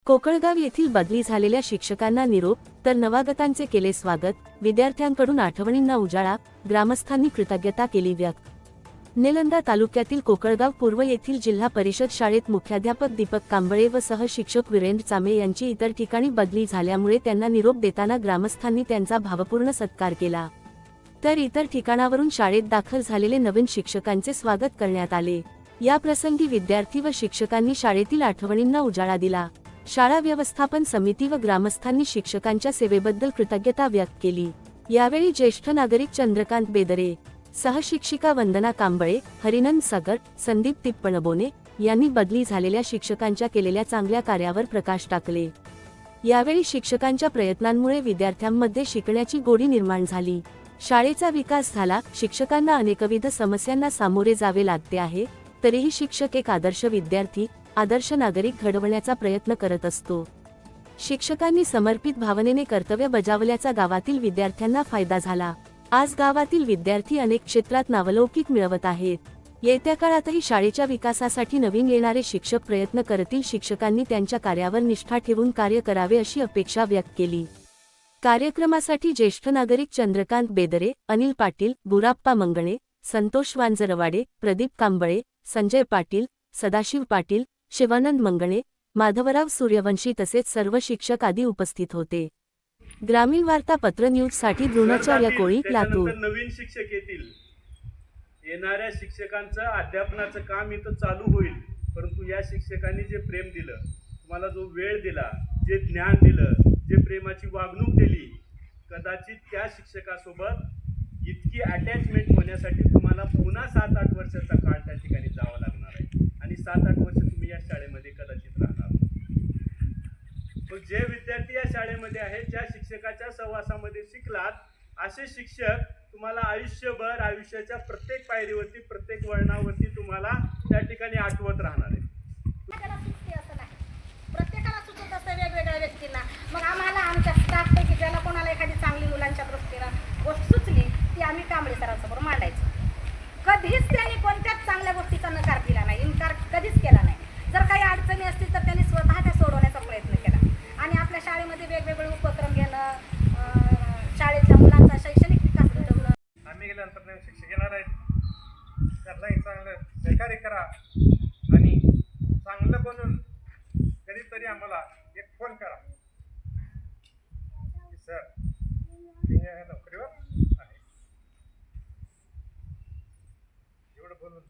कोकळगाव येथील बदली झालेल्या शिक्षकांना निरोप तर नवागतांचे केले स्वागत। विद्यार्थ्यांकडून आठवणींना उजाळा, ग्रामस्थांनी कृतज्ञता केली व्यक्त। निलंगा तालुक्यातील कोकळगाव पूर्व येथील जिल्हा परिषद शाळेत मुख्याध्यापक दीपक कांबळे व सहशिक्षक वीरेंद्र चामे यांची इतर ठिकाणी बदली झाल्यामुळे त्यांना निरोप देताना ग्रामस्थांनी त्यांचा भावपूर्ण सत्कार केला। तर इतर ठिकाणावरून शाळेत दाखल झालेले नवीन शिक्षकांचे स्वागत करण्यात आले। या प्रसंगी विद्यार्थी व शिक्षकांनी शाळेतील आठवणींना उजाळा दिला। शाळा व्यवस्थापन समिती व ग्रामस्थांनी शिक्षकांच्या सेवेबद्दल कृतज्ञता व्यक्त केली। यावेळी ज्येष्ठ नागरिक चंद्रकांत बेदरे, सहशिक्षिका वंदना कांबळे, हरिनंद सागर, संदीप तिप्पणबोने यांनी बदली झालेल्या शिक्षकांच्या केलेल्या चांगल्या कार्यावर प्रकाश टाकले। यावेळी शिक्षकांच्या प्रयत्नांमुळे विद्यार्थ्यांमध्ये शिकण्याची गोडी निर्माण झाली, शाळेचा विकास झाला। शिक्षकांना अनेकविध समस्यांना सामोरे जावे लागते आहे, तरीही शिक्षक एक आदर्श विद्यार्थी, आदर्श नागरिक घडवण्याचा प्रयत्न करत असतो। शिक्षकांनी समर्पित भावनेने कर्तव्य बजावल्याचा गावातील विद्यार्थ्यांना फायदा झाला। आज गावातील विद्यार्थी अनेक क्षेत्रात नावलौकिक मिळवत आहेत। येत्या काळातही शाळेच्या विकासासाठी नवीन येणारे शिक्षक प्रयत्न करतील। शिक्षकांनी त्यांच्या कार्यावर निष्ठा ठेवून कार्य करावे अशी अपेक्षा व्यक्त केली। कार्यक्रमासाठी ज्येष्ठ नागरिक चंद्रकांत बेदरे, अनिल पाटील, बुराप्पा मंगणे, संतोष वांजरवाडे, प्रदीप कांबळे, संजय पाटील, सदाशिव पाटील, शिवानंद मंगणे, माधवराव सूर्यवंशी तसेच सर्व शिक्षक आदी उपस्थित होते। ग्रामीण वार्ता पत्र न्यूज साठी द्रोणाचार्य कोळी, लातूर। नवीन शिक्षक येतील, येणाऱ्या शिक्षकांचं अध्यापनाचं काम इथं चालू होईल। परंतु या शिक्षकांनी जे प्रेम दिलं, तुम्हाला जो वेळ दिला, जे ज्ञान दिलं, जे प्रेमाची वागणूक दिली, कदाचित त्या शिक्षकासोबत इतकी अटॅचमेंट होण्यासाठी तुम्हाला पुन्हा 7-8 वर्षाचा काळ त्या ठिकाणी जावं लागणार आहे आणि 7-8 वर्ष तुम्ही या शाळेमध्ये कदाचित राहणार। मग जे विद्यार्थी या शाळेमध्ये आहेत, ज्या शिक्षकाच्या सहवासामध्ये शिकलात, असे शिक्षक तुम्हाला आयुष्यभर, आयुष्याच्या प्रत्येक पायरीवरती, प्रत्येक वळणावरती तुम्हाला त्या ठिकाणी आठवत राहणार आहे। प्रत्येकाला सुचत असतं वेगवेगळ्या व्यक्तींना। मग आम्हाला आमच्या स्टाफपैकी ज्याला कोणाला एखादी चांगली मुलांच्या दृष्टीनं गोष्ट सुचली ती आम्ही कांबळे सरांसमोर मांडायचो। कधीच त्यांनी कोणत्याच चांगल्या गोष्टीचा नकार दिला नाही, इन्कार कधीच केला नाही। जर काही अडचणी असतील तर त्यांनी स्वतः त्या सोडवण्याचा प्रयत्न केला आणि आपल्या शाळेमध्ये वेगवेगळे उपक्रम घेणं, शाळेतल्या मुलांचा शैक्षणिक विकास घडवणं। आम्ही गेल्यानंतर नवीन शिक्षक येणार आहेत, त्यांनाही चांगलं सहकार्य करा आणि चांगलं बनून कधीतरी आम्हाला एक फोन करा की सर मी या नोकरीवर आहे। एवढं बोलून